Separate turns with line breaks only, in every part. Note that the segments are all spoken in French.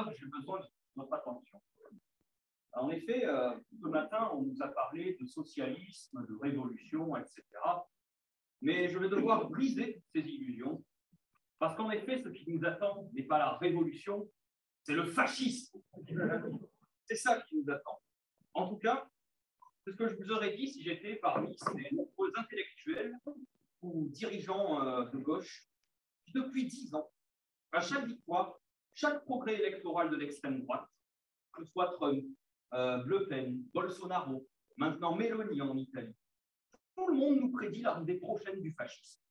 là où j'ai besoin de votre attention. En effet, ce matin, on nous a parlé de socialisme, de révolution, etc. Mais je vais devoir briser ces illusions, parce qu'en effet, ce qui nous attend n'est pas la révolution, c'est le fascisme. C'est ça qui nous attend. En tout cas, c'est ce que je vous aurais dit si j'étais parmi ces nombreux intellectuels ou dirigeants de gauche qui, depuis 10 ans, à chaque victoire, chaque progrès électoral de l'extrême droite, que ce soit Trump, Le Pen, Bolsonaro, maintenant Meloni en Italie, tout le monde nous prédit l'arrivée prochaine du fascisme.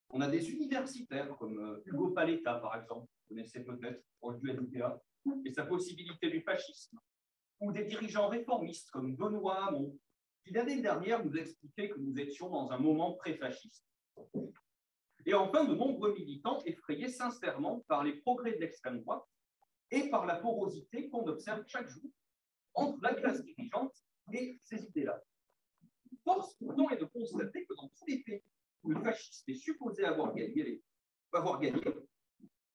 On a des universitaires comme Ugo Paletta, par exemple, vous connaissez peut-être, proche du NPA, et sa possibilité du fascisme, ou des dirigeants réformistes comme Benoît Hamon, qui l'année dernière nous expliquait que nous étions dans un moment pré-fasciste. Et enfin, de nombreux militants effrayés sincèrement par les progrès de l'extrême droite et par la porosité qu'on observe chaque jour entre la classe dirigeante et ces idées-là. Force pourtant est de constater que dans tous les pays où le fascisme est supposé avoir gagné,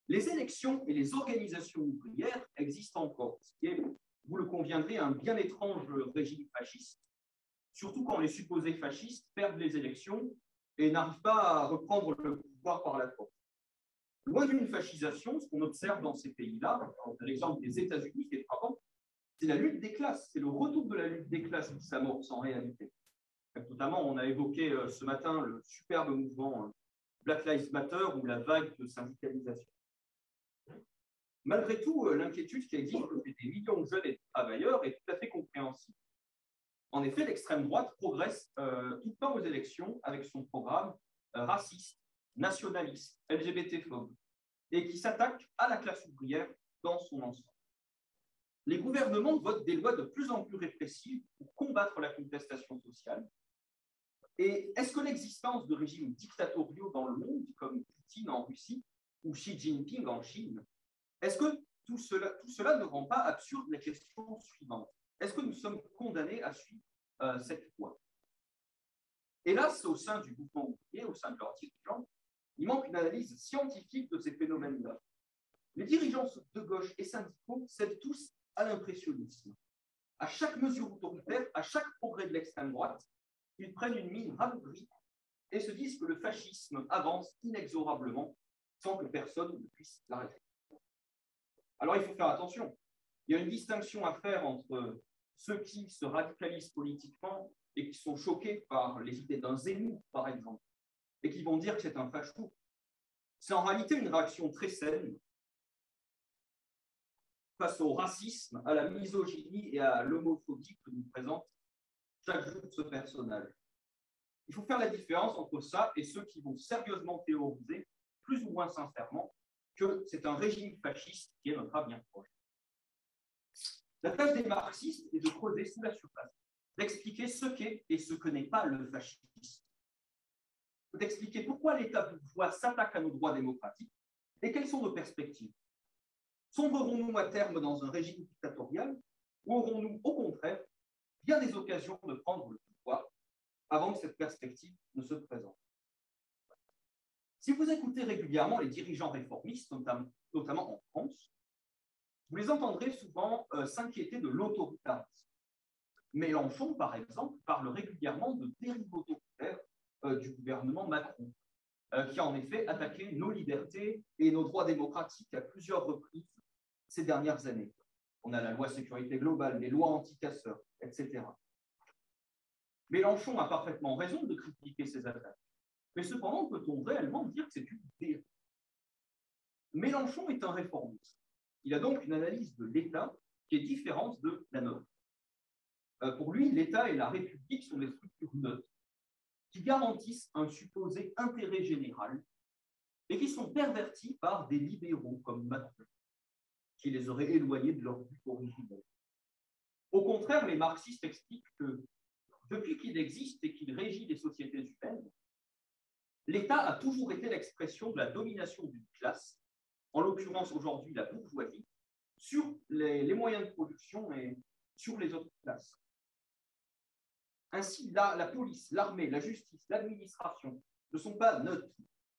les élections et les organisations ouvrières existent encore, ce qui est, vous le conviendrez, un bien étrange régime fasciste, surtout quand les supposés fascistes perdent les élections et n'arrivent pas à reprendre le pouvoir par la force. Loin d'une fascisation, ce qu'on observe dans ces pays-là, par l'exemple des États-Unis qui est frappant, c'est la lutte des classes, c'est le retour de la lutte des classes qui s'amorce en réalité. Notamment, on a évoqué ce matin le superbe mouvement Black Lives Matter ou la vague de syndicalisation. Malgré tout, l'inquiétude qui existe chez des millions de jeunes et de travailleurs est tout à fait compréhensible. En effet, l'extrême droite progresse tout le temps aux élections avec son programme raciste, nationaliste, LGBT-phobe, et qui s'attaque à la classe ouvrière dans son ensemble. Les gouvernements votent des lois de plus en plus répressives pour combattre la contestation sociale. Et est-ce que l'existence de régimes dictatoriaux dans le monde, comme Poutine en Russie ou Xi Jinping en Chine, est-ce que tout cela ne rend pas absurde la question suivante? Est-ce que nous sommes condamnés à suivre cette voie? Hélas, au sein du mouvement ouvrier, au sein de leurs dirigeants, il manque une analyse scientifique de ces phénomènes-là. Les dirigeants de gauche et syndicaux cèdent tous à l'impressionnisme. À chaque mesure autoritaire, à chaque progrès de l'extrême droite, ils prennent une mine rabougrie et se disent que le fascisme avance inexorablement sans que personne ne puisse l'arrêter. Alors il faut faire attention. Il y a une distinction à faire entre ceux qui se radicalisent politiquement et qui sont choqués par les idées d'un Zemmour, par exemple, et qui vont dire que c'est un facho. C'est en réalité une réaction très saine face au racisme, à la misogynie et à l'homophobie que nous présente chaque jour ce personnage. Il faut faire la différence entre ça et ceux qui vont sérieusement théoriser, plus ou moins sincèrement, que c'est un régime fasciste qui est notre bien proche. La tâche des marxistes est de creuser sous la surface, d'expliquer ce qu'est et ce que n'est pas le fascisme, d'expliquer pourquoi l'État bourgeois s'attaque à nos droits démocratiques et quelles sont nos perspectives. Sombrerons-nous à terme dans un régime dictatorial ou aurons-nous, au contraire, bien des occasions de prendre le pouvoir avant que cette perspective ne se présente? Si vous écoutez régulièrement les dirigeants réformistes, notamment en France, vous les entendrez souvent s'inquiéter de l'autoritarisme. Mélenchon, par exemple, parle régulièrement de dérive autoritaire du gouvernement Macron, qui a en effet attaqué nos libertés et nos droits démocratiques à plusieurs reprises ces dernières années. On a la loi sécurité globale, les lois anti-casseurs, etc. Mélenchon a parfaitement raison de critiquer ces attaques. Mais cependant, peut-on réellement dire que c'est une dérive? Mélenchon est un réformiste. Il a donc une analyse de l'État qui est différente de la nôtre. Pour lui, l'État et la République sont des structures neutres qui garantissent un supposé intérêt général et qui sont pervertis par des libéraux comme Macron, qui les auraient éloignés de leur but originel. Au contraire, les marxistes expliquent que depuis qu'il existe et qu'il régit les sociétés humaines, l'État a toujours été l'expression de la domination d'une classe, en l'occurrence aujourd'hui la bourgeoisie, sur les moyens de production et sur les autres classes. Ainsi, la police, l'armée, la justice, l'administration ne sont pas neutres,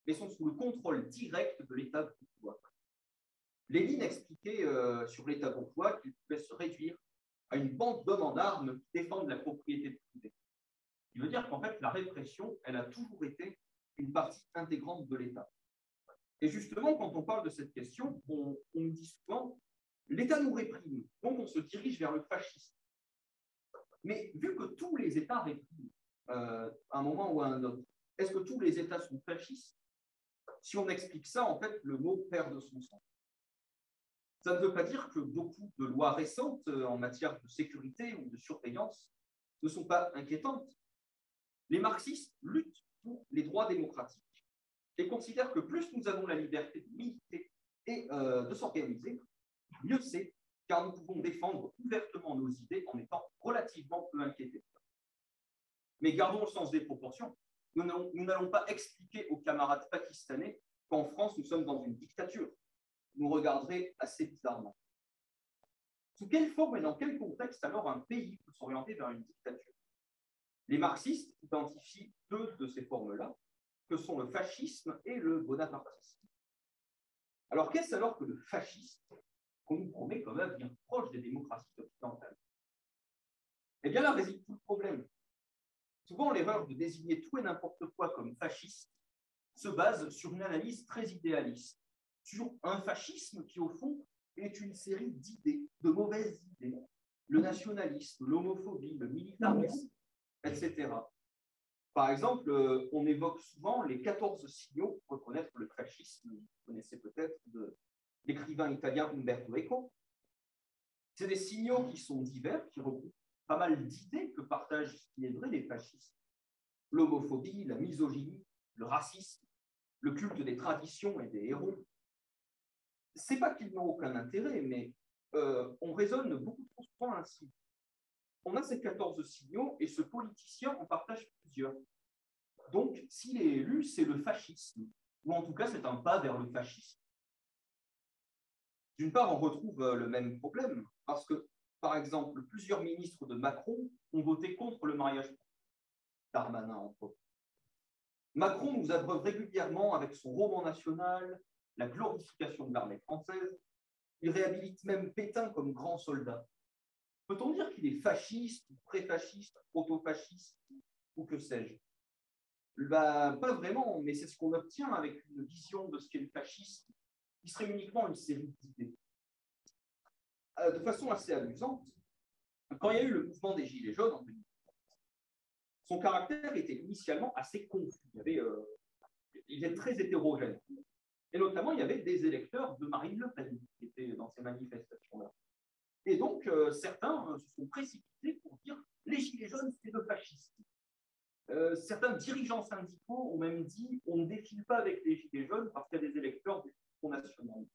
mais sont sous le contrôle direct de l'État bourgeois. Lénine expliquait sur l'État bourgeois qu'il pouvait se réduire à une bande d'hommes en armes qui défendent la propriété privée. Il veut dire qu'en fait, la répression, elle a toujours été une partie intégrante de l'État. Et justement, quand on parle de cette question, on nous dit souvent l'État nous réprime, donc on se dirige vers le fascisme. Mais vu que tous les États répriment à un moment ou à un autre, est-ce que tous les États sont fascistes? Si on explique ça, en fait, le mot perd de son sens. Ça ne veut pas dire que beaucoup de lois récentes en matière de sécurité ou de surveillance ne sont pas inquiétantes. Les marxistes luttent pour les droits démocratiques et considèrent que plus nous avons la liberté de militer et de s'organiser, mieux c'est, car nous pouvons défendre ouvertement nos idées en étant relativement peu inquiétés. Mais gardons le sens des proportions. Nous n'allons pas expliquer aux camarades pakistanais qu'en France, nous sommes dans une dictature. Nous regarderaient assez bizarrement. Sous quelle forme et dans quel contexte alors un pays peut s'orienter vers une dictature? Les marxistes identifient deux de ces formes-là, que sont le fascisme et le bonapartisme. Alors qu'est-ce alors que le fascisme qu'on nous promet comme avenir proche des démocraties occidentales? Eh bien là réside tout le problème. Souvent, l'erreur de désigner tout et n'importe quoi comme fasciste se base sur une analyse très idéaliste, sur un fascisme qui, au fond, est une série d'idées, de mauvaises idées. Le nationalisme, l'homophobie, le militarisme, etc. Par exemple, on évoque souvent les 14 signaux pour reconnaître le fascisme. Vous connaissez peut-être l'écrivain italien Umberto Eco. C'est des signaux qui sont divers, qui regroupent pas mal d'idées que partagent, ce qui est vrai, les fascistes. L'homophobie, la misogynie, le racisme, le culte des traditions et des héros. C'est pas qu'ils n'ont aucun intérêt, mais on raisonne beaucoup trop souvent ainsi. On a ces 14 signaux et ce politicien en partage plusieurs. Donc, s'il est élu, c'est le fascisme, ou en tout cas, c'est un pas vers le fascisme. D'une part, on retrouve le même problème, parce que, par exemple, plusieurs ministres de Macron ont voté contre le mariage Darmanin, entre autres. Macron nous abreuve régulièrement avec son roman national, la glorification de l'armée française. Il réhabilite même Pétain comme grand soldat. Peut-on dire qu'il est fasciste, pré-fasciste, proto-fasciste, ou que sais-je? Pas vraiment, mais c'est ce qu'on obtient avec une vision de ce qu'est le fascisme, qui serait uniquement une série d'idées. De façon assez amusante, quand il y a eu le mouvement des Gilets jaunes en 2000, son caractère était initialement assez confus. Il est très hétérogène. Et notamment, il y avait des électeurs de Marine Le Pen qui étaient dans ces manifestations-là. Et donc, certains se sont précipités pour dire les Gilets jaunes, c'est le fascisme. Certains dirigeants syndicaux ont même dit on ne défile pas avec les Gilets jaunes parce qu'il y a des électeurs du Front National.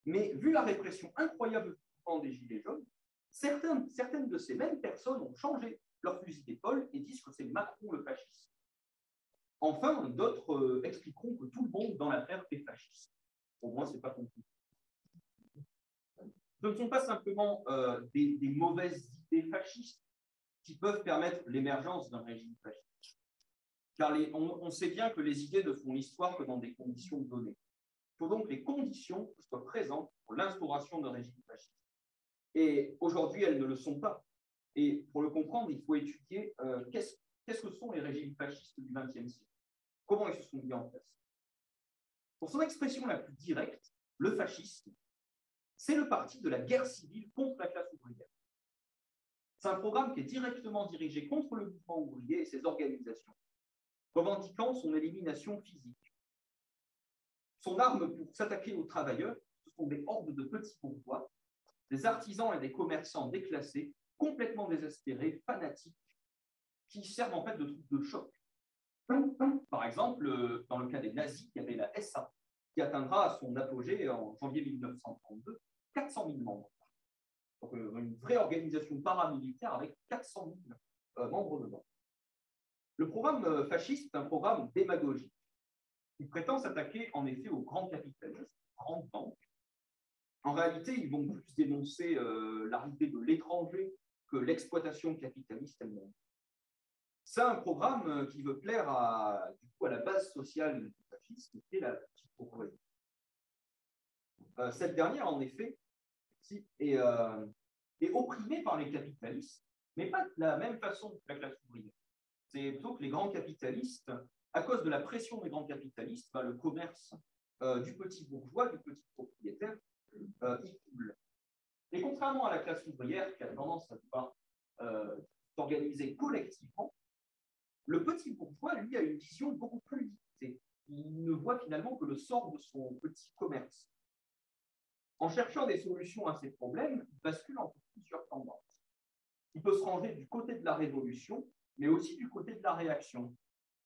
Mais vu la répression incroyable du mouvement des Gilets jaunes, certaines de ces mêmes personnes ont changé leur fusil d'épaule et disent que c'est Macron le fasciste. Enfin, d'autres expliqueront que tout le monde dans l'affaire est fasciste. Pour moi, ce n'est pas compliqué. Ce ne sont pas simplement des mauvaises idées fascistes qui peuvent permettre l'émergence d'un régime fasciste. Car on sait bien que les idées ne font l'histoire que dans des conditions données. Il faut donc les conditions soient présentes pour l'instauration d'un régime fasciste. Et aujourd'hui, elles ne le sont pas. Et pour le comprendre, il faut étudier qu'est-ce que sont les régimes fascistes du XXe siècle. Comment ils se sont mis en place. Pour son expression la plus directe, le fascisme, c'est le parti de la guerre civile contre la classe ouvrière. C'est un programme qui est directement dirigé contre le mouvement ouvrier et ses organisations, revendiquant son élimination physique. Son arme pour s'attaquer aux travailleurs, ce sont des hordes de petits bourgeois, des artisans et des commerçants déclassés, complètement désespérés, fanatiques, qui servent en fait de troupes de choc. Par exemple, dans le cas des nazis, il y avait la SA, qui atteindra son apogée en janvier 1932, 400 000 membres. Donc une vraie organisation paramilitaire avec 400 000 membres dedans. Le programme fasciste est un programme démagogique. Il prétend s'attaquer en effet aux grands capitalistes, aux grandes banques. En réalité, ils vont plus dénoncer l'arrivée de l'étranger que l'exploitation capitaliste elle-même. C'est un programme qui veut plaire à la base sociale du fascisme, qui est la petite bourgeoisie. Cette dernière, en effet, est opprimée par les capitalistes, mais pas de la même façon que la classe ouvrière. C'est plutôt que les grands capitalistes, à cause de la pression des grands capitalistes, le commerce du petit bourgeois, du petit propriétaire, y coule. Et contrairement à la classe ouvrière, qui a tendance à vouloir s'organiser collectivement, le petit bourgeois, lui, a une vision beaucoup plus limitée. Il ne voit finalement que le sort de son petit commerce. En cherchant des solutions à ces problèmes, il bascule entre plusieurs tendances. Il peut se ranger du côté de la révolution, mais aussi du côté de la réaction.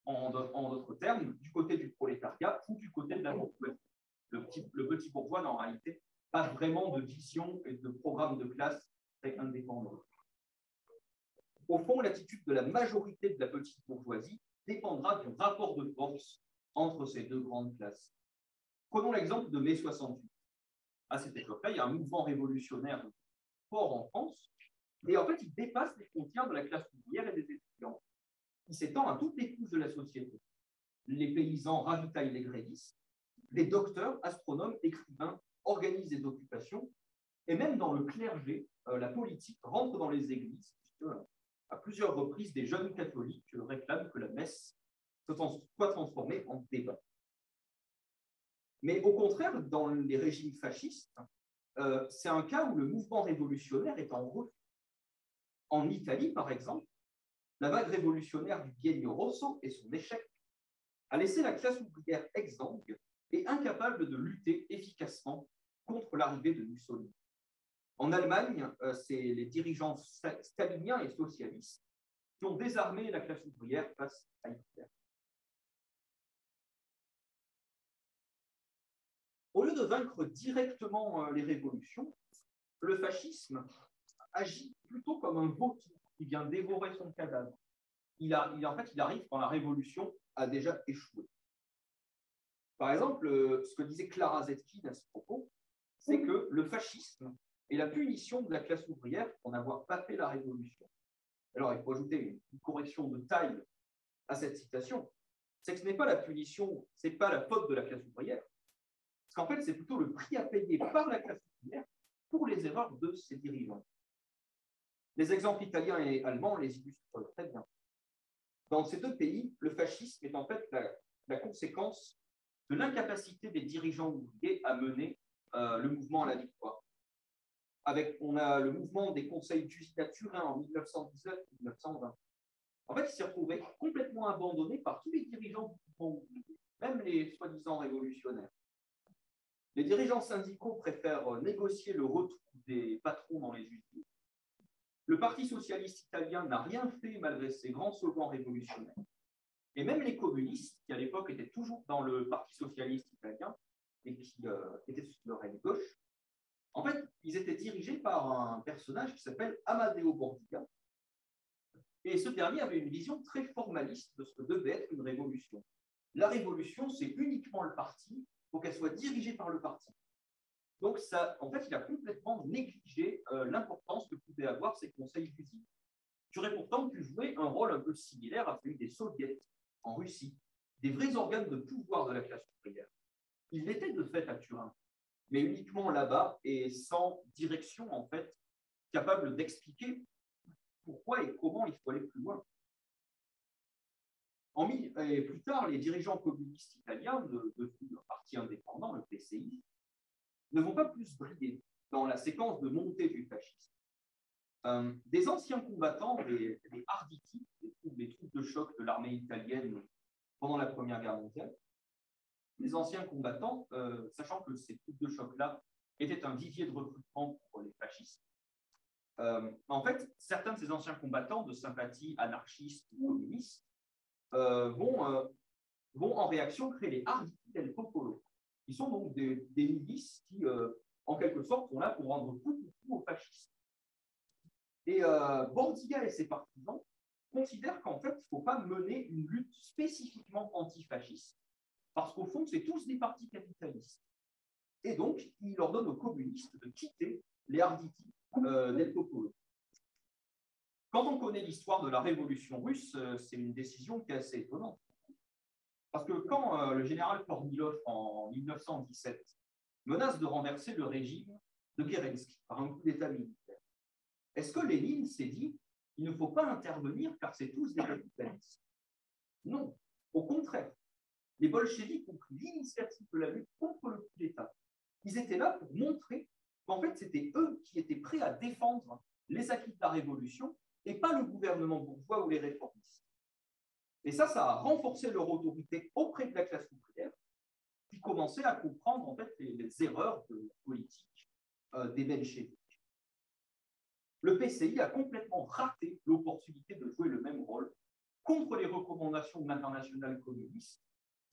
En d'autres termes, du côté du prolétariat ou du côté de la bourgeoisie. Le petit bourgeois n'a en réalité pas vraiment de vision et de programme de classe très indépendant. Au fond, l'attitude de la majorité de la petite bourgeoisie dépendra du rapport de force entre ces deux grandes classes. Prenons l'exemple de mai 68. À cette époque-là, il y a un mouvement révolutionnaire fort en France, et en fait, il dépasse les frontières de la classe ouvrière et des étudiants. Il s'étend à toutes les couches de la société. Les paysans ravitaillent les grévistes, les docteurs, astronomes, écrivains organisent des occupations, et même dans le clergé, la politique rentre dans les églises, puisque à plusieurs reprises, des jeunes catholiques réclament que la messe soit transformée en débat. Mais au contraire, dans les régimes fascistes, c'est un cas où le mouvement révolutionnaire est en refus. En Italie, par exemple, la vague révolutionnaire du Biennio Rosso et son échec a laissé la classe ouvrière exsangue et incapable de lutter efficacement contre l'arrivée de Mussolini. En Allemagne, c'est les dirigeants staliniens et socialistes qui ont désarmé la classe ouvrière face à Hitler. Au lieu de vaincre directement les révolutions, le fascisme agit plutôt comme un vautour qui vient dévorer son cadavre. Il arrive quand la révolution a déjà échoué. Par exemple, ce que disait Clara Zetkin à ce propos, c'est que le fascisme est la punition de la classe ouvrière pour n'avoir pas fait la révolution. Alors, il faut ajouter une correction de taille à cette citation, c'est que ce n'est pas la punition, ce n'est pas la faute de la classe ouvrière, parce qu'en fait, c'est plutôt le prix à payer par la classe ouvrière pour les erreurs de ses dirigeants. Les exemples italiens et allemands les illustrent très bien. Dans ces deux pays, le fascisme est en fait la conséquence de l'incapacité des dirigeants ouvriers à mener le mouvement à la victoire. On a le mouvement des conseils d'usine à Turin en 1919-1920. En fait, il s'est retrouvé complètement abandonné par tous les dirigeants du mouvement ouvrier, même les soi-disant révolutionnaires. Les dirigeants syndicaux préfèrent négocier le retour des patrons dans les usines. Le Parti socialiste italien n'a rien fait malgré ses grands slogans révolutionnaires. Et même les communistes, qui à l'époque étaient toujours dans le Parti socialiste italien et qui étaient sous leur aile gauche, en fait, ils étaient dirigés par un personnage qui s'appelle Amadeo Bordiga. Et ce dernier avait une vision très formaliste de ce que devait être une révolution. La révolution, c'est uniquement le parti, il faut qu'elle soit dirigée par le parti. Donc, en fait, il a complètement négligé l'importance que pouvaient avoir ces conseils d'usine, qui auraient pourtant pu jouer un rôle un peu similaire à celui des soviets en Russie, des vrais organes de pouvoir de la classe ouvrière. Ils l'étaient de fait à Turin, mais uniquement là-bas et sans direction, en fait, capable d'expliquer pourquoi et comment il faut aller plus loin. Et plus tard, les dirigeants communistes italiens, devenus un parti indépendant, le PCI, ne vont pas plus briller dans la séquence de montée du fascisme. Des anciens combattants, les Arditi, les troupes de choc de l'armée italienne pendant la Première Guerre mondiale, les anciens combattants, sachant que ces troupes de choc-là étaient un vivier de recrutement pour les fascistes, en fait, certains de ces anciens combattants de sympathie anarchistes ou communistes vont en réaction créer les Arditi del Popolo, qui sont donc des milices qui, en quelque sorte, sont là pour rendre coup aux fascistes. Et Bordiga et ses partisans considèrent qu'en fait, il ne faut pas mener une lutte spécifiquement antifasciste, parce qu'au fond, c'est tous des partis capitalistes. Et donc, il ordonne aux communistes de quitter les Arditi del Popolo. Quand on connaît l'histoire de la révolution russe, c'est une décision qui est assez étonnante. Parce que quand le général Kornilov, en 1917, menace de renverser le régime de Kerensky par un coup d'État militaire. Est-ce que Lénine s'est dit il ne faut pas intervenir car c'est tous des capitalistes? Non, au contraire. Les bolcheviks ont pris l'initiative de la lutte contre le coup d'État. Ils étaient là pour montrer qu'en fait, c'était eux qui étaient prêts à défendre les acquis de la Révolution et pas le gouvernement bourgeois ou les réformistes. Et ça a renforcé leur autorité auprès de la classe ouvrière qui commençait à comprendre en fait les erreurs de la politique des bolcheviks. Le PCI a complètement raté l'opportunité de jouer le même rôle contre les recommandations de l'internationale communiste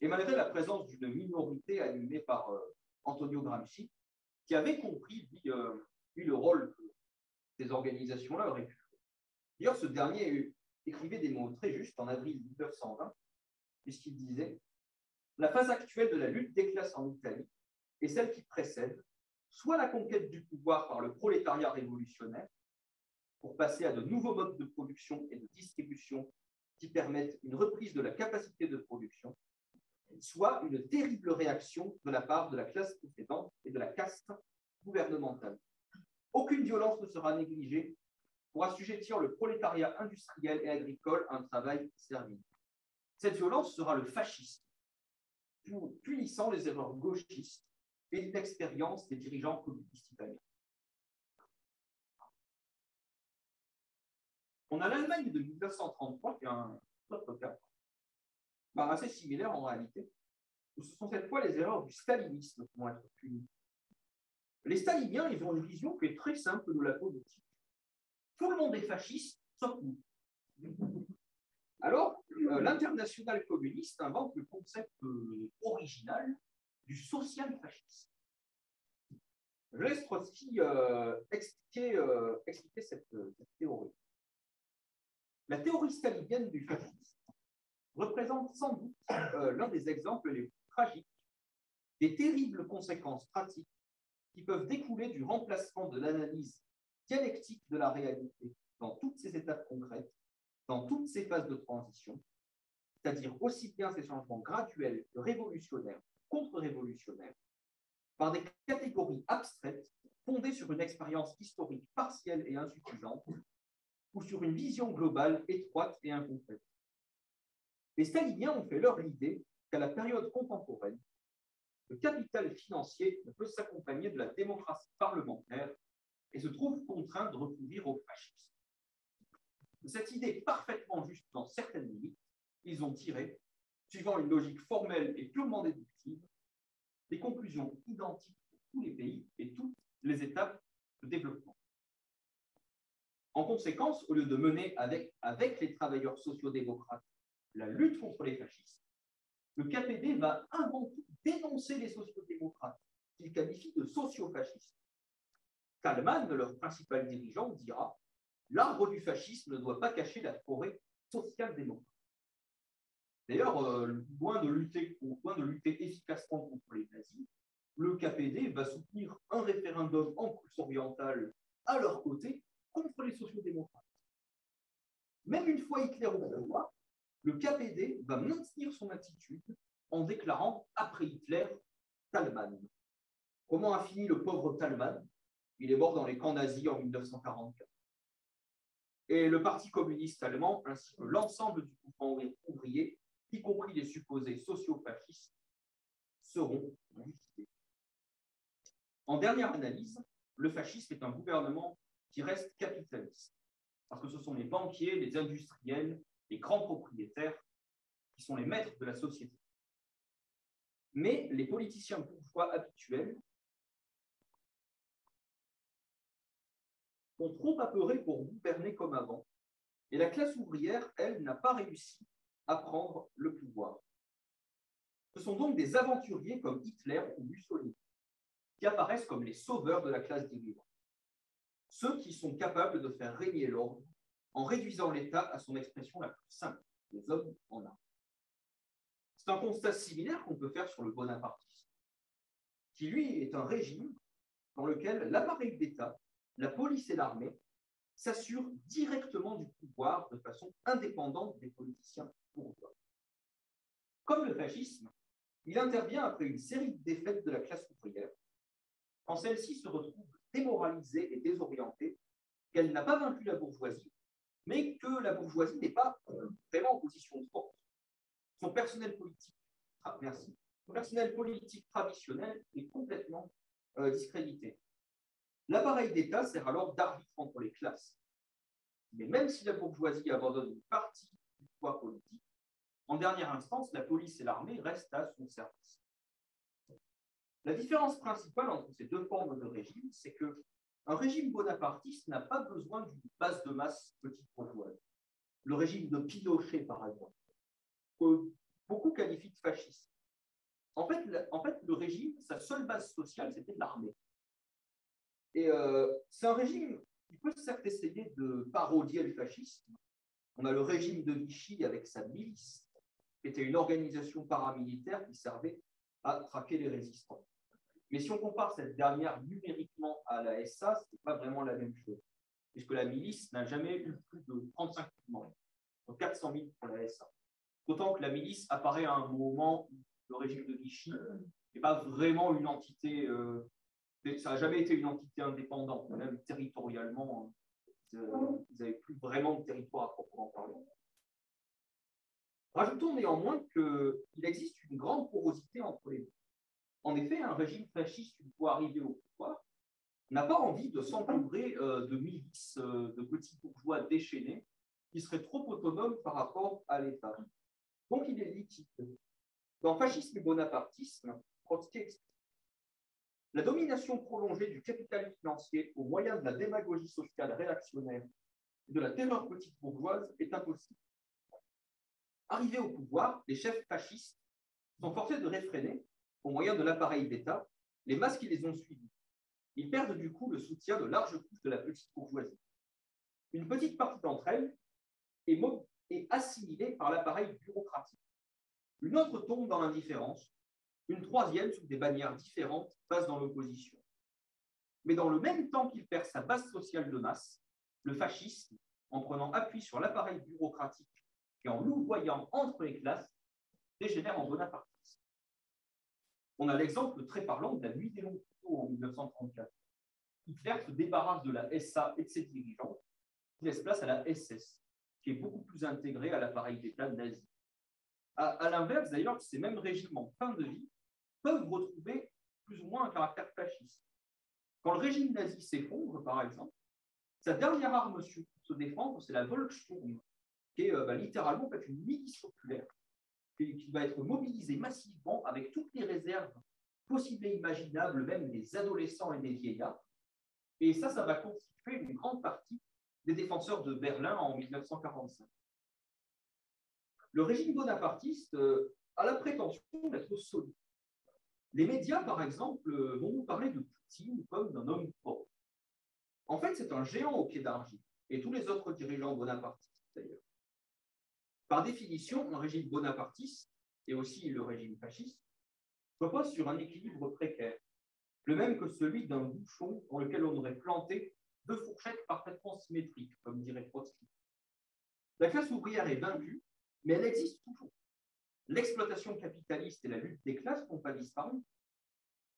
et malgré la présence d'une minorité animée par Antonio Gramsci, qui avait compris, lui, le rôle que ces organisations-là auraient pu jouer. D'ailleurs, ce dernier écrivait des mots très justes en avril 1920, puisqu'il disait « La phase actuelle de la lutte des classes en Italie est celle qui précède soit la conquête du pouvoir par le prolétariat révolutionnaire, pour passer à de nouveaux modes de production et de distribution qui permettent une reprise de la capacité de production, soit une terrible réaction de la part de la classe possédante et de la caste gouvernementale. Aucune violence ne sera négligée pour assujettir le prolétariat industriel et agricole à un travail servile. Cette violence sera le fascisme, punissant les erreurs gauchistes et l'inexpérience des dirigeants communistes italiens. On a l'Allemagne de 1933, qui est un autre cas, assez similaire en réalité, où ce sont cette fois les erreurs du stalinisme qui vont être punies. Les staliniens, ils ont une vision qui est très simple de la politique. Tout le monde est fasciste, sauf nous. Alors, l'internationale communiste invente le concept original du social-fascisme. Je laisse Trotsky expliquer cette théorie. La théorie stalinienne du fascisme représente sans doute l'un des exemples les plus tragiques des terribles conséquences pratiques qui peuvent découler du remplacement de l'analyse dialectique de la réalité dans toutes ses étapes concrètes, dans toutes ses phases de transition, c'est-à-dire aussi bien ces changements graduels que révolutionnaires, contre-révolutionnaires, par des catégories abstraites fondées sur une expérience historique partielle et insuffisante, ou sur une vision globale étroite et incomplète. Les staliniens ont fait leur l'idée qu'à la période contemporaine, le capital financier ne peut s'accompagner de la démocratie parlementaire et se trouve contraint de recourir au fascisme. De cette idée parfaitement juste dans certaines limites, ils ont tiré, suivant une logique formelle et purement déductive, des conclusions identiques pour tous les pays et toutes les étapes de développement. En conséquence, au lieu de mener avec les travailleurs sociodémocrates la lutte contre les fascistes, le KPD va avant tout dénoncer les sociodémocrates, qu'il qualifie de sociofascistes. Kallmann, leur principal dirigeant, dira « L'arbre du fascisme ne doit pas cacher la forêt social-démocrate ». D'ailleurs, loin de lutter efficacement contre les nazis, le KPD va soutenir un référendum en Prusse orientale à leur côté contre les sociodémocrates. Même une fois Hitler au pouvoir, le KPD va maintenir son attitude en déclarant après Hitler Thälmann. Comment a fini le pauvre Thälmann? Il est mort dans les camps nazis en 1944. Et le Parti communiste allemand, ainsi que l'ensemble du mouvement ouvrier, y compris les supposés sociofascistes, seront liquidés. En dernière analyse, le fascisme est un gouvernement qui reste capitaliste, parce que ce sont les banquiers, les industriels, les grands propriétaires qui sont les maîtres de la société. Mais les politiciens bourgeois habituels sont trop apeurés pour gouverner comme avant, et la classe ouvrière, elle, n'a pas réussi à prendre le pouvoir. Ce sont donc des aventuriers comme Hitler ou Mussolini qui apparaissent comme les sauveurs de la classe dirigeante. Ceux qui sont capables de faire régner l'ordre en réduisant l'État à son expression la plus simple, les hommes en armes. C'est un constat similaire qu'on peut faire sur le bonapartisme, qui lui est un régime dans lequel l'appareil d'État, la police et l'armée s'assurent directement du pouvoir de façon indépendante des politiciens bourgeois. Comme le fascisme, il intervient après une série de défaites de la classe ouvrière quand celle-ci se retrouve démoralisée et désorientée, qu'elle n'a pas vaincu la bourgeoisie, mais que la bourgeoisie n'est pas vraiment en position de force. Son personnel politique, son personnel politique traditionnel est complètement discrédité. L'appareil d'État sert alors d'arbitre entre les classes. Mais même si la bourgeoisie abandonne une partie du pouvoir politique, en dernière instance, la police et l'armée restent à son service. La différence principale entre ces deux formes de régime, c'est qu'un régime bonapartiste n'a pas besoin d'une base de masse petite bourgeoise. Le régime de Pinochet, par exemple, que beaucoup qualifient de fasciste. En fait, le régime, sa seule base sociale, c'était l'armée. Et c'est un régime qui peut certes essayer de parodier le fascisme. On a le régime de Vichy avec sa milice, qui était une organisation paramilitaire qui servait à traquer les résistants. Mais si on compare cette dernière numériquement à la SA, ce n'est pas vraiment la même chose, puisque la milice n'a jamais eu plus de 35 000 membres, donc 400 000 pour la SA. D'autant que la milice apparaît à un moment où le régime de Vichy n'est pas vraiment une entité, ça n'a jamais été une entité indépendante, même territorialement, ils n'avaient plus vraiment de territoire à proprement parler. Rajoutons néanmoins qu'il existe une grande porosité entre les deux. En effet, un régime fasciste, une fois arrivé au pouvoir, n'a pas envie de s'encombrer de milices, de petits bourgeois déchaînés qui seraient trop autonomes par rapport à l'État. Donc, il est liquide. Dans fascisme et bonapartisme, Trotsky explique la domination prolongée du capital financier au moyen de la démagogie sociale réactionnaire et de la terreur petite bourgeoise est impossible. Arrivés au pouvoir, les chefs fascistes sont forcés de réfréner, au moyen de l'appareil d'État, les masses qui les ont suivis. Ils perdent du coup le soutien de larges couches de la petite bourgeoisie. Une petite partie d'entre elles est assimilée par l'appareil bureaucratique. Une autre tombe dans l'indifférence. Une troisième, sous des bannières différentes, passe dans l'opposition. Mais dans le même temps qu'il perd sa base sociale de masse, le fascisme, en prenant appui sur l'appareil bureaucratique et en louvoyant entre les classes, dégénère en bonapartisme. On a l'exemple très parlant de la nuit des longs couteaux en 1934. Hitler se débarrasse de la SA et de ses dirigeants, qui laisse place à la SS, qui est beaucoup plus intégrée à l'appareil d'État nazi. À l'inverse, d'ailleurs, ces mêmes régimes en fin de vie peuvent retrouver plus ou moins un caractère fasciste. Quand le régime nazi s'effondre, par exemple, sa dernière arme pour se défendre, c'est la Volkssturm, qui est littéralement en fait, une milice populaire qui va être mobilisée massivement avec toutes les réserves possibles et imaginables, même des adolescents et des vieillards. Et ça va constituer une grande partie des défenseurs de Berlin en 1945. Le régime bonapartiste a la prétention d'être solide. Les médias, par exemple, vont nous parler de Poutine comme d'un homme fort. En fait, c'est un géant au pied d'argile, et tous les autres dirigeants bonapartistes, d'ailleurs. Par définition, un régime bonapartiste, et aussi le régime fasciste, repose sur un équilibre précaire, le même que celui d'un bouchon dans lequel on aurait planté deux fourchettes parfaitement symétriques, comme dirait Trotsky. La classe ouvrière est vaincue, mais elle existe toujours. L'exploitation capitaliste et la lutte des classes n'ont pas disparu.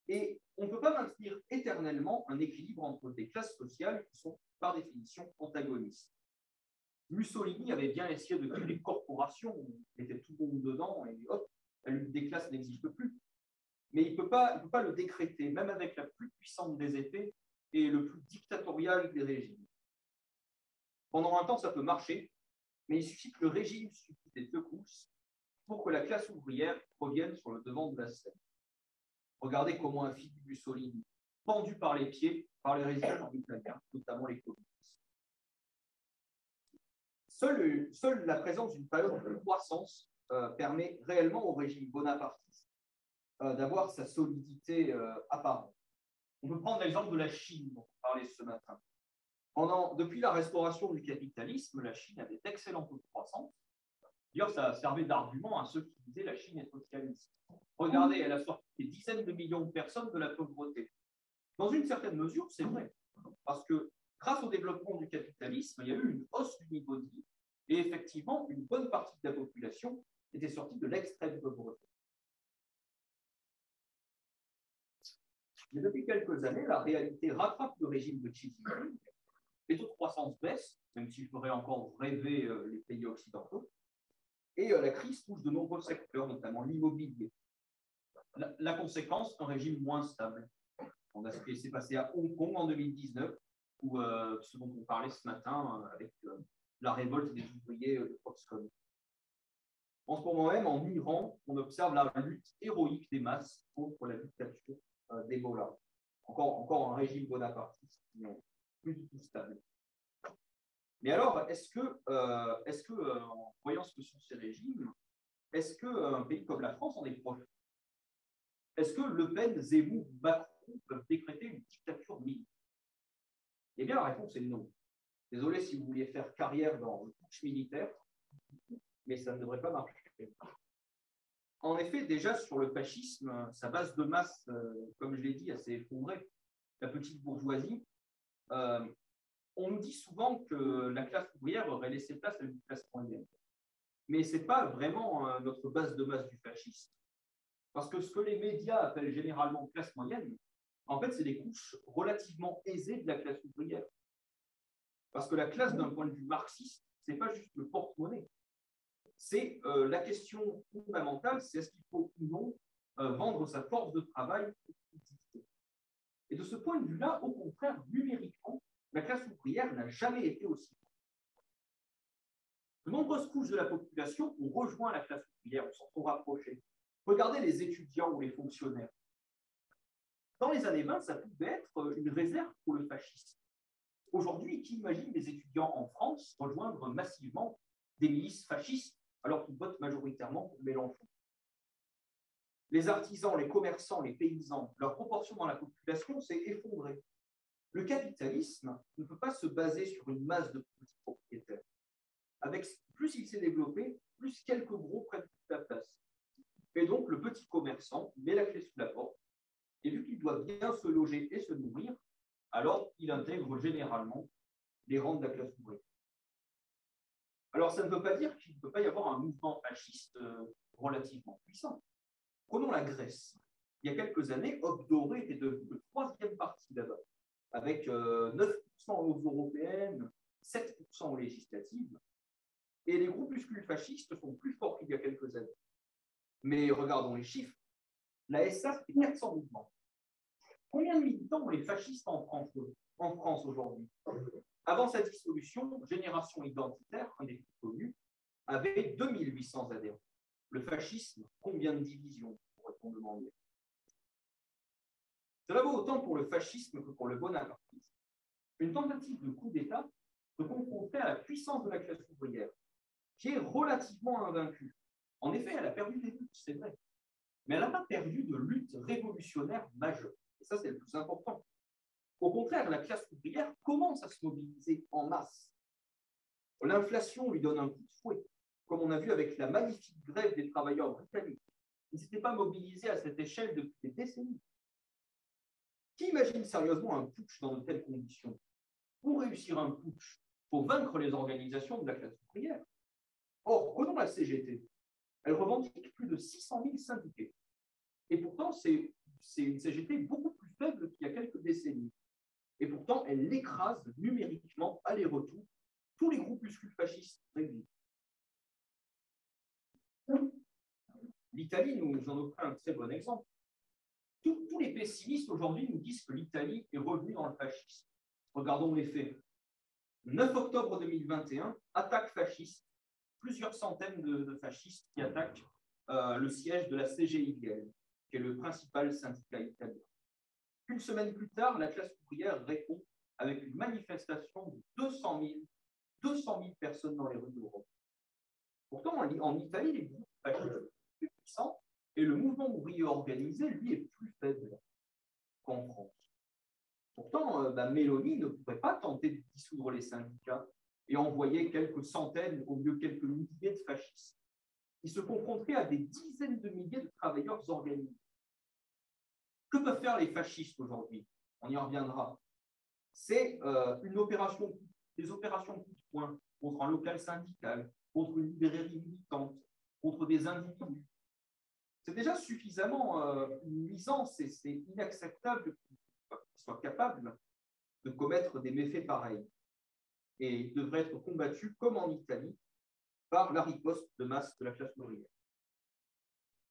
Et on ne peut pas maintenir éternellement un équilibre entre des classes sociales qui sont, par définition, antagonistes. Mussolini avait bien essayé de tuer les corporations, il était tout le monde dedans, et hop, la lutte des classes n'existe plus. Mais il ne peut pas le décréter, même avec la plus puissante des épées et le plus dictatorial des régimes. Pendant un temps, ça peut marcher, mais il suffit que le régime subisse des secousses pour que la classe ouvrière revienne sur le devant de la scène. Regardez comment un fils de Mussolini, pendu par les pieds par les résistants italiens, notamment les communistes. Seule la présence d'une période de croissance permet réellement au régime bonapartiste d'avoir sa solidité apparente. On peut prendre l'exemple de la Chine, dont on parlait ce matin. Depuis la restauration du capitalisme, la Chine avait d'excellents taux de croissance. D'ailleurs, ça servait d'argument à ceux qui disaient la Chine est socialiste. Regardez, elle a sorti des dizaines de millions de personnes de la pauvreté. Dans une certaine mesure, c'est vrai. Parce que grâce au développement du capitalisme, il y a eu une hausse du niveau de vie et effectivement, une bonne partie de la population était sortie de l'extrême pauvreté. Mais depuis quelques années, la réalité rattrape le régime de Xi Jinping. Les taux de croissance baissent, même s'il ferait encore rêver les pays occidentaux. Et la crise touche de nombreux secteurs, notamment l'immobilier. La conséquence, un régime moins stable. On a ce qui s'est passé à Hong Kong en 2019, ou ce dont on parlait ce matin avec la révolte des ouvriers de Foxconn. En ce moment même, en Iran, on observe la lutte héroïque des masses contre la dictature d'Ebola. Encore un régime bonapartiste, mais plus du tout stable. Mais alors, en voyant ce que sont ces régimes, est-ce qu'un pays comme la France en est proche? Est-ce que Le Pen, Zemmour, Macron peuvent décréter une dictature militaire? Eh bien, la réponse est non. Désolé si vous vouliez faire carrière dans le putsch militaire, mais ça ne devrait pas marcher. En effet, déjà sur le fascisme, sa base de masse, comme je l'ai dit, s'est effondrée. La petite bourgeoisie, on nous dit souvent que la classe ouvrière aurait laissé place à une classe moyenne. Mais ce n'est pas vraiment notre base de masse du fascisme. Parce que ce que les médias appellent généralement classe moyenne, en fait, c'est des couches relativement aisées de la classe ouvrière. Parce que la classe, d'un point de vue marxiste, ce n'est pas juste le porte-monnaie. C'est la question fondamentale, c'est est-ce qu'il faut ou non vendre sa force de travail. Et de ce point de vue-là, au contraire, numériquement, la classe ouvrière n'a jamais été aussi forte. De nombreuses couches de la population ont rejoint la classe ouvrière, on s'en sont rapprochés. Regardez les étudiants ou les fonctionnaires. Dans les années 20, ça pouvait être une réserve pour le fascisme. Aujourd'hui, qui imagine les étudiants en France rejoindre massivement des milices fascistes alors qu'ils votent majoritairement pour Mélenchon? Les artisans, les commerçants, les paysans, leur proportion dans la population s'est effondrée. Le capitalisme ne peut pas se baser sur une masse de petits propriétaires. Plus il s'est développé, plus quelques gros prennent toute la place. Et donc, le petit commerçant met la clé sous la porte, et vu qu'il doit bien se loger et se nourrir, alors il intègre généralement les rangs de la classe ouvrière. Alors, ça ne veut pas dire qu'il ne peut pas y avoir un mouvement fasciste relativement puissant. Prenons la Grèce. Il y a quelques années, Hop Doré était devenu le troisième parti là-bas, avec 9% aux européennes, 7% aux législatives. Et les groupuscules fascistes sont plus forts qu'il y a quelques années. Mais regardons les chiffres. La SA, c'est 400 mouvements. Combien de militants ont les fascistes en France aujourd'hui? Avant sa dissolution, Génération Identitaire, un des plus connus, avait 2800 adhérents. Le fascisme, combien de divisions, pourrait-on demander? Cela vaut autant pour le fascisme que pour le bonapartisme. Une tentative de coup d'État se confronterait à la puissance de la classe ouvrière, qui est relativement invaincue. En effet, elle a perdu des luttes, c'est vrai, mais elle n'a pas perdu de lutte révolutionnaire majeure. Et ça, c'est le plus important. Au contraire, la classe ouvrière commence à se mobiliser en masse. L'inflation lui donne un coup de fouet, comme on a vu avec la magnifique grève des travailleurs britanniques. Ils ne s'étaient pas mobilisés à cette échelle depuis des décennies. Qui imagine sérieusement un putsch dans de telles conditions? Pour réussir un putsch, il faut vaincre les organisations de la classe ouvrière. Or, prenons la CGT. Elle revendique plus de 600 000 syndiqués. Et pourtant, c'est une CGT beaucoup plus faible qu'il y a quelques décennies. Et pourtant, elle écrase numériquement, aller-retour, tous les groupuscules fascistes réunis. L'Italie nous en offre un très bon exemple. Tous les pessimistes aujourd'hui nous disent que l'Italie est revenue dans le fascisme. Regardons les faits. 9 octobre 2021, attaque fasciste, plusieurs centaines de fascistes qui attaquent le siège de la CGIL, qui est le principal syndicat italien. Une semaine plus tard, la classe ouvrière répond avec une manifestation de 200 000 personnes dans les rues d'Europe. Pourtant, en Italie, les groupes fascistes sont plus puissants et le mouvement ouvrier organisé, lui, est plus faible qu'en France. Pourtant, Meloni ne pourrait pas tenter de dissoudre les syndicats et envoyer quelques centaines, au mieux quelques milliers de fascistes. Il se confronterait à des dizaines de milliers de travailleurs organisés. Que peuvent faire les fascistes aujourd'hui? On y reviendra. C'est des opérations coup de poing contre un local syndical, contre une librairie militante, contre des individus. C'est déjà suffisamment une nuisance et c'est inacceptable qu'ils soient capables de commettre des méfaits pareils. Et ils devraient être combattus, comme en Italie, par la riposte de masse de la classe ouvrière.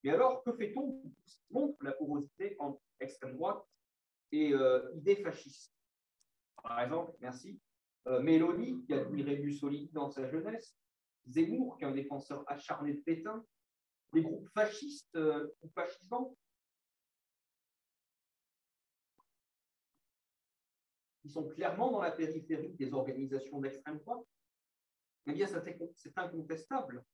Mais alors, que fait-on pour montrer la porosité entre extrême droite et idées fascistes? Par exemple, merci, Meloni, qui admirait Mussolini dans sa jeunesse, Zemmour, qui est un défenseur acharné de Pétain, les groupes fascistes ou fascisants, qui sont clairement dans la périphérie des organisations d'extrême droite, eh bien, c'est incontestable.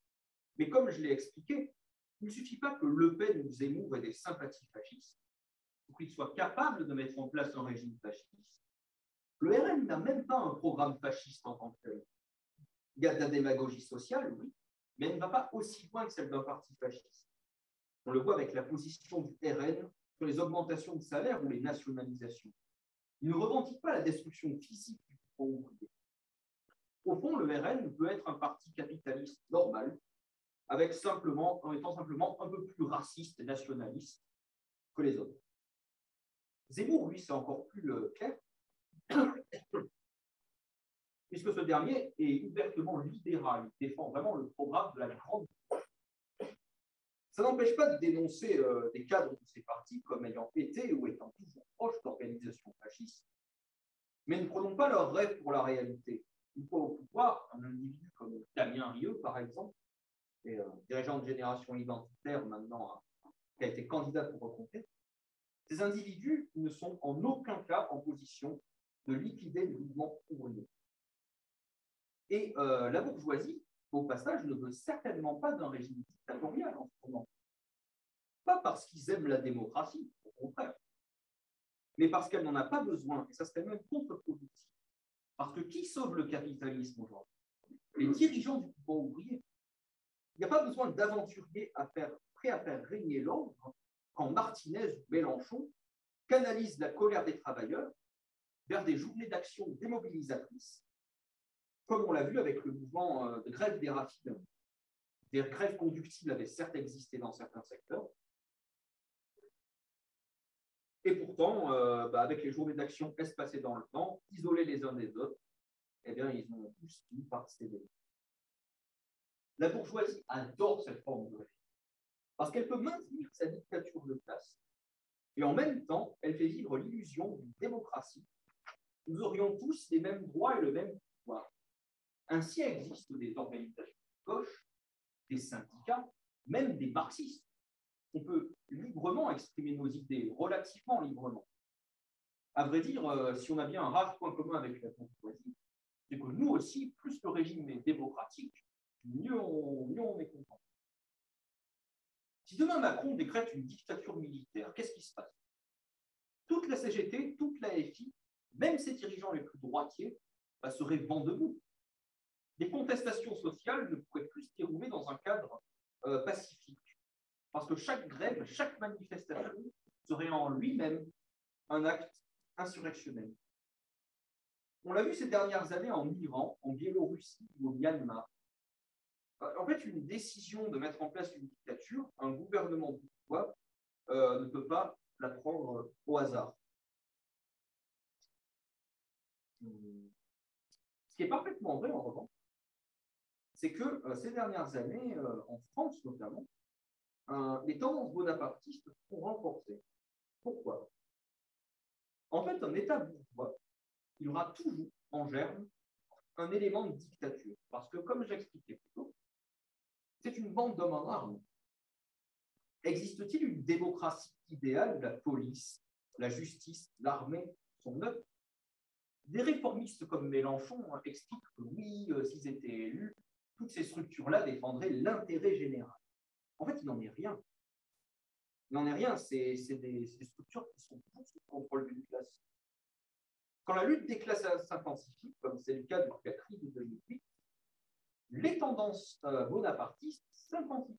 Mais comme je l'ai expliqué, il ne suffit pas que Le Pen ou Zemmour aient des sympathies fascistes pour qu'ils soient capables de mettre en place un régime fasciste. Le RN n'a même pas un programme fasciste en tant que tel. Il y a de la démagogie sociale, oui, mais elle ne va pas aussi loin que celle d'un parti fasciste. On le voit avec la position du RN sur les augmentations de salaire ou les nationalisations. Il ne revendique pas la destruction physique du pouvoir ouvrier. Au fond, le RN peut être un parti capitaliste normal, en étant simplement un peu plus raciste et nationaliste que les autres. Zemmour, lui, c'est encore plus clair, puisque ce dernier est ouvertement libéral, il défend vraiment le programme de la grande. Ça n'empêche pas de dénoncer des cadres de ces partis comme ayant été ou étant toujours proches d'organisations fascistes, mais ne prenons pas leur rêve pour la réalité. Une fois au pouvoir, un individu comme Damien Rieu, par exemple, et, dirigeant de Génération Identitaire maintenant, qui a été candidat pour Reconquête, ces individus ne sont en aucun cas en position de liquider le mouvement ouvrier. Et la bourgeoisie, au passage, ne veut certainement pas d'un régime dictatorial en ce moment. Pas parce qu'ils aiment la démocratie, au contraire, mais parce qu'elle n'en a pas besoin, et ça serait même contre-productif. Parce que qui sauve le capitalisme aujourd'hui? Les dirigeants du mouvement ouvrier. Il n'y a pas besoin d'aventuriers prêts à faire régner l'ordre quand Martinez ou Mélenchon canalisent la colère des travailleurs vers des journées d'action démobilisatrices, comme on l'a vu avec le mouvement de grève des raffineurs. Des grèves conductibles avaient certes existé dans certains secteurs, et pourtant, avec les journées d'action espacées dans le temps, isolées les uns des autres, eh bien, ils ont tous fini par céder. La bourgeoisie adore cette forme de régime, parce qu'elle peut maintenir sa dictature de classe, et en même temps, elle fait vivre l'illusion d'une démocratie. Nous aurions tous les mêmes droits et le même pouvoir. Ainsi existent des organisations de gauche, des syndicats, même des marxistes. On peut librement exprimer nos idées, relativement librement. À vrai dire, si on a bien un rare point commun avec la bourgeoisie, c'est que nous aussi, plus le régime est démocratique, mieux on est content. Si demain Macron décrète une dictature militaire, qu'est-ce qui se passe? Toute la CGT, toute la FI, même ses dirigeants les plus droitiers, seraient vent debout. Les contestations sociales ne pourraient plus se dérouler dans un cadre pacifique. Parce que chaque grève, chaque manifestation serait en lui-même un acte insurrectionnel. On l'a vu ces dernières années en Iran, en Biélorussie ou au Myanmar. En fait, une décision de mettre en place une dictature, un gouvernement bourgeois ne peut pas la prendre au hasard. Ce qui est parfaitement vrai, en revanche, c'est que ces dernières années, en France notamment, les tendances bonapartistes se sont renforcées. Pourquoi? En fait, un État bourgeois, il aura toujours en germe un élément de dictature. Parce que, comme j'expliquais plus tôt, c'est une bande d'hommes en armes. Existe-t-il une démocratie idéale où la police, la justice, l'armée sont neutres? Des réformistes comme Mélenchon expliquent que oui, s'ils étaient élus, toutes ces structures-là défendraient l'intérêt général. En fait, il n'en est rien. Il n'en est rien, c'est des structures qui sont sous le contrôle d'une classe. Quand la lutte des classes s'intensifie, comme c'est le cas depuis la crise de 2008, les tendances bonapartistes s'intensifient.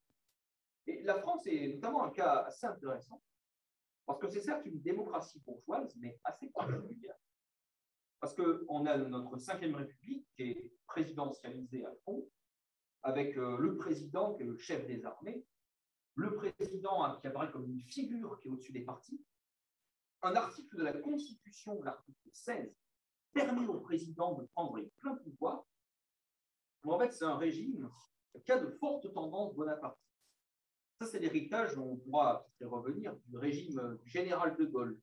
Et la France est notamment un cas assez intéressant, parce que c'est certes une démocratie bourgeoise, mais assez particulière. Parce qu'on a notre 5e République qui est présidentialisée à fond, avec le président qui est le chef des armées, le président qui apparaît comme une figure qui est au-dessus des partis. Un article de la Constitution, l'article 16, permet au président de prendre les pleins pouvoirs. En fait, c'est un régime qui a de fortes tendances bonapartistes. Ça, c'est l'héritage, on pourra y revenir, du régime du général de Gaulle,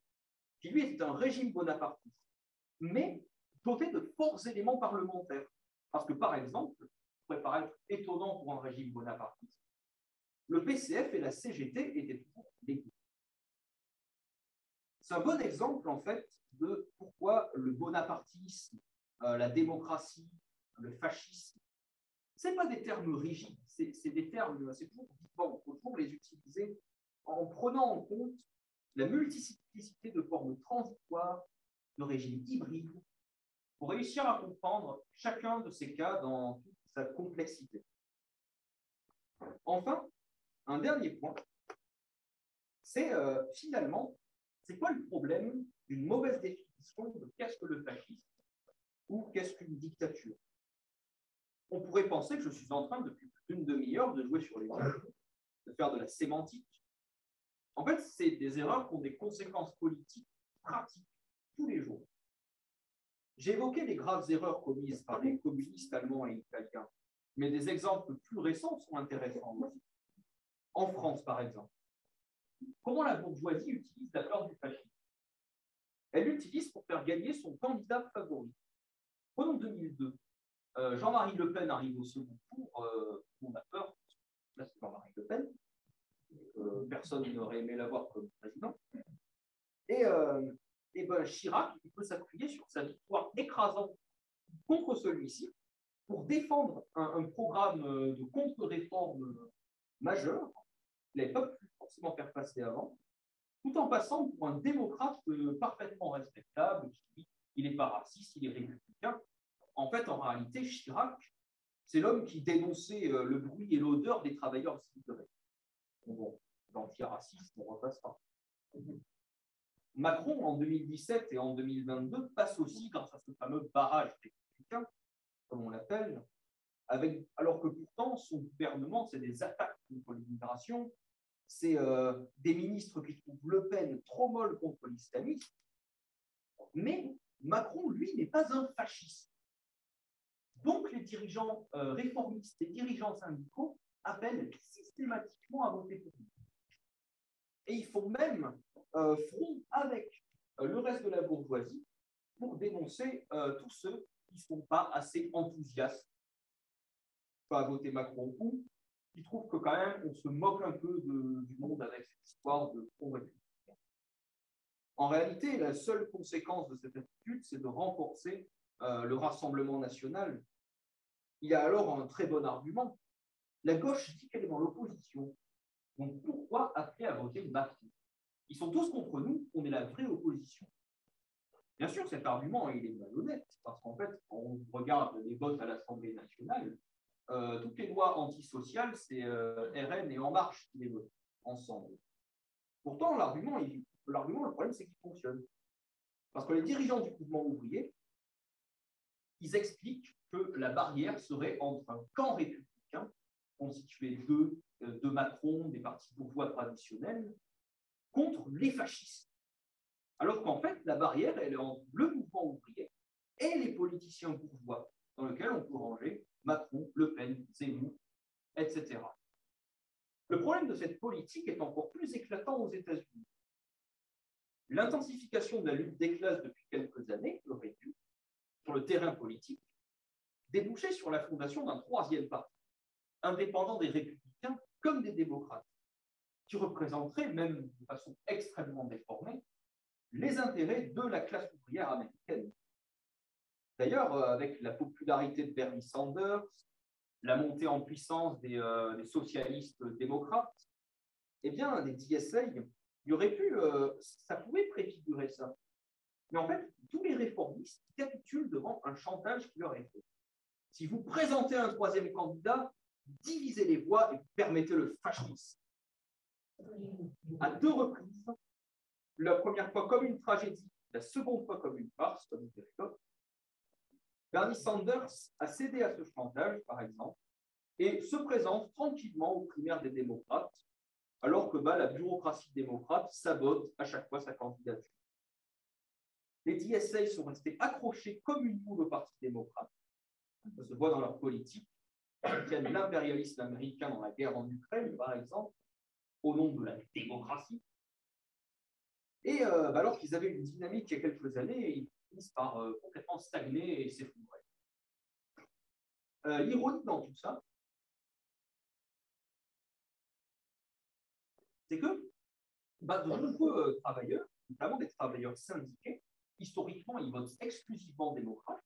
qui lui était un régime bonapartiste, mais doté de forts éléments parlementaires. Parce que, par exemple, ça pourrait paraître étonnant pour un régime bonapartiste, le PCF et la CGT étaient toujours légaux. C'est un bon exemple, en fait, de pourquoi le bonapartisme, la démocratie, le fascisme, ce n'est pas des termes rigides, c'est des termes, c'est toujours vivant, il faut toujours les utiliser en prenant en compte la multiplicité de formes transitoires, de régimes hybrides, pour réussir à comprendre chacun de ces cas dans toute sa complexité. Enfin, un dernier point, c'est finalement, c'est quoi le problème d'une mauvaise définition de qu'est-ce que le fascisme ou qu'est-ce qu'une dictature? On pourrait penser que je suis en train, depuis plus d'une demi-heure, de jouer sur les mots, de faire de la sémantique. En fait, c'est des erreurs qui ont des conséquences politiques pratiques tous les jours. J'ai évoqué les graves erreurs commises par les communistes allemands et italiens, mais des exemples plus récents sont intéressants aussi. En France, par exemple, comment la bourgeoisie utilise la peur du fascisme? Elle l'utilise pour faire gagner son candidat favori. Prenons 2002. Jean-Marie Le Pen arrive au second tour, on a peur, là c'est Jean-Marie Le Pen, personne n'aurait aimé l'avoir comme président, et Chirac il peut s'appuyer sur sa victoire écrasante contre celui-ci pour défendre un programme de contre-réforme majeur, qu'il n'avait pas pu forcément faire passer avant, tout en passant pour un démocrate parfaitement respectable, qui il n'est pas raciste, il est républicain. En fait, en réalité, Chirac, c'est l'homme qui dénonçait le bruit et l'odeur des travailleurs civiques. Bon, l'antiraciste, on repassera. Macron, en 2017 et en 2022, passe aussi grâce à ce fameux barrage républicain, comme on l'appelle, alors que pourtant, son gouvernement, c'est des attaques contre l'immigration, c'est des ministres qui trouvent Le Pen trop molle contre l'islamisme, mais Macron, lui, n'est pas un fasciste. Donc, les dirigeants réformistes, les dirigeants syndicaux appellent systématiquement à voter pour lui. Et ils font même front avec le reste de la bourgeoisie pour dénoncer tous ceux qui ne sont pas assez enthousiastes à voter Macron ou qui trouvent que quand même on se moque un peu du monde avec cette histoire de front républicain. En réalité, la seule conséquence de cette attitude, c'est de renforcer le Rassemblement national. Il y a alors un très bon argument. La gauche dit qu'elle est dans l'opposition. Donc pourquoi appeler à voter Macron? Ils sont tous contre nous, on est la vraie opposition. Bien sûr, cet argument, il est malhonnête, parce qu'en fait, quand on regarde les votes à l'Assemblée nationale, toutes les lois antisociales, c'est RN et En Marche qui les votent ensemble. Pourtant, le problème, c'est qu'il fonctionne. Parce que les dirigeants du mouvement ouvrier, ils expliquent que la barrière serait entre un camp républicain, constitué de Macron, des partis bourgeois traditionnels, contre les fascistes. Alors qu'en fait, la barrière, elle est entre le mouvement ouvrier et les politiciens bourgeois, dans lesquels on peut ranger Macron, Le Pen, Zemmour, etc. Le problème de cette politique est encore plus éclatant aux États-Unis. L'intensification de la lutte des classes depuis quelques années aurait dû, sur le terrain politique, déboucher sur la fondation d'un troisième parti, indépendant des républicains comme des démocrates, qui représenterait, même de façon extrêmement déformée, les intérêts de la classe ouvrière américaine. D'ailleurs, avec la popularité de Bernie Sanders, la montée en puissance des socialistes démocrates, eh bien, des DSA, ça pouvait préfigurer ça. Mais en fait, tous les réformistes capitulent devant un chantage qui leur est fait. Si vous présentez un troisième candidat, divisez les voix et permettez le fascisme. À deux reprises, la première fois comme une tragédie, la seconde fois comme une farce, comme une période, Bernie Sanders a cédé à ce chantage, par exemple, et se présente tranquillement aux primaires des démocrates, alors que la bureaucratie démocrate sabote à chaque fois sa candidature. Les DSA sont restés accrochés comme une moule au Parti démocrate. Ça se voit dans leur politique. Ils soutiennent l'impérialisme américain dans la guerre en Ukraine, par exemple, au nom de la démocratie. Et alors qu'ils avaient une dynamique il y a quelques années, ils finissent par complètement stagner et s'effondrer. L'ironie dans tout ça, c'est que de nombreux travailleurs, notamment des travailleurs syndiqués, historiquement, ils votent exclusivement démocrate,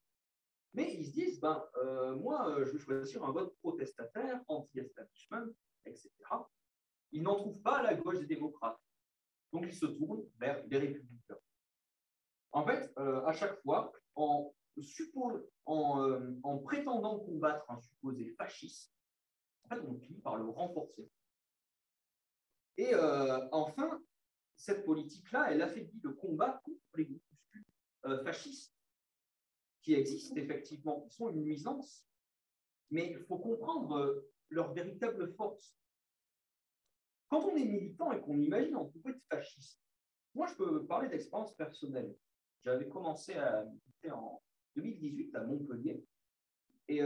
mais ils se disent, moi, je vais choisir un vote protestataire, anti-establishment, etc. Ils n'en trouvent pas à la gauche des démocrates. Donc, ils se tournent vers les républicains. En fait, à chaque fois, en prétendant combattre un supposé fasciste, en fait, on finit par le renforcer. Et enfin, cette politique-là, elle affaiblit le combat contre les groupuscules fascistes qui existent effectivement, qui sont une nuisance, mais il faut comprendre leur véritable force. Quand on est militant et qu'on imagine on peut être fasciste, moi je peux parler d'expérience personnelle. J'avais commencé à militer en 2018 à Montpellier, et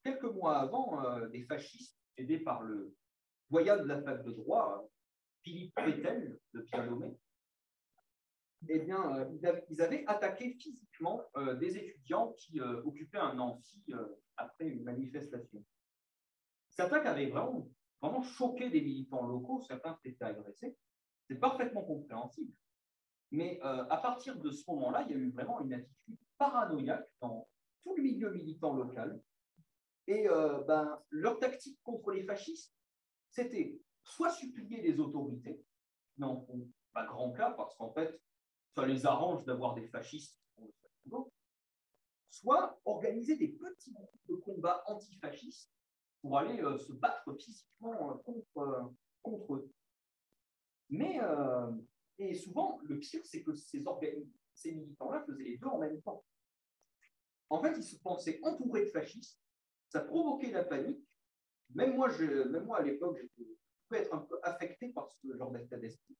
quelques mois avant, des fascistes, aidés par le doyen de la fac de droit, Philippe Pétel, de Pierre-Lomé, eh bien, ils avaient attaqué physiquement des étudiants qui occupaient un amphi après une manifestation. Cette attaque avait vraiment choqué des militants locaux, certains s'étaient agressés, c'est parfaitement compréhensible. Mais à partir de ce moment-là, il y a eu vraiment une attitude paranoïaque dans tout le milieu militant local. Et leur tactique contre les fascistes, c'était soit supplier les autorités, mais en font pas grand cas, parce qu'en fait, ça les arrange d'avoir des fascistes qui font le sale boulot, soit organiser des petits groupes de combat antifascistes pour aller se battre physiquement contre eux. Mais, et souvent, le pire, c'est que ces militants-là faisaient les deux en même temps. En fait, ils se pensaient entourés de fascistes, ça provoquait la panique. Même moi à l'époque, je pouvais être un peu affecté par ce genre d'état d'esprit.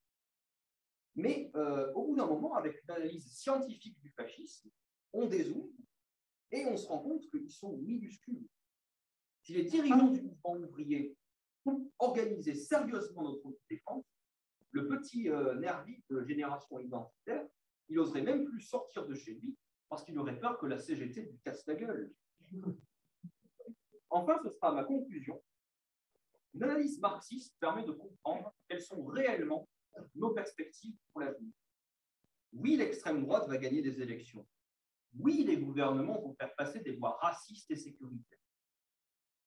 Mais au bout d'un moment, avec une analyse scientifique du fascisme, on dézoome et on se rend compte qu'ils sont minuscules. Si les dirigeants du mouvement ouvrier organisaient sérieusement notre défense, le petit nervi de génération identitaire, il n'oserait même plus sortir de chez lui parce qu'il aurait peur que la CGT lui casse la gueule. Enfin, ce sera ma conclusion. Une analyse marxiste permet de comprendre quelles sont réellement nos perspectives pour l'avenir. Oui, l'extrême droite va gagner des élections. Oui, les gouvernements vont faire passer des lois racistes et sécuritaires.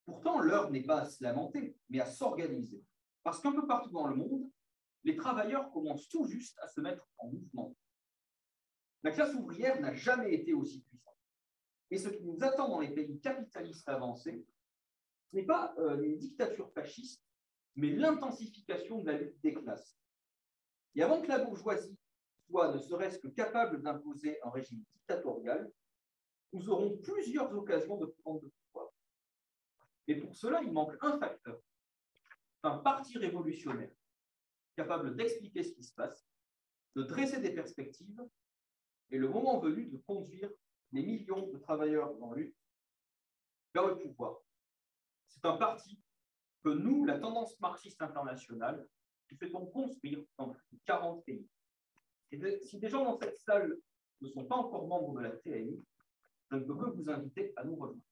Pourtant, l'heure n'est pas à se lamenter, mais à s'organiser. Parce qu'un peu partout dans le monde, les travailleurs commencent tout juste à se mettre en mouvement. La classe ouvrière n'a jamais été aussi puissante. Et ce qui nous attend dans les pays capitalistes avancés, ce n'est pas une dictature fasciste, mais l'intensification de la lutte des classes. Et avant que la bourgeoisie soit ne serait-ce que capable d'imposer un régime dictatorial, nous aurons plusieurs occasions de prendre le pouvoir. Et pour cela, il manque un facteur, un parti révolutionnaire capable d'expliquer ce qui se passe, de dresser des perspectives, et le moment venu de conduire les millions de travailleurs en lutte vers le pouvoir. C'est un parti que nous, la tendance marxiste internationale, nous faisons construire dans plus de 40 pays. Et si des gens dans cette salle ne sont pas encore membres de la TAI, je ne peux que vous inviter à nous rejoindre.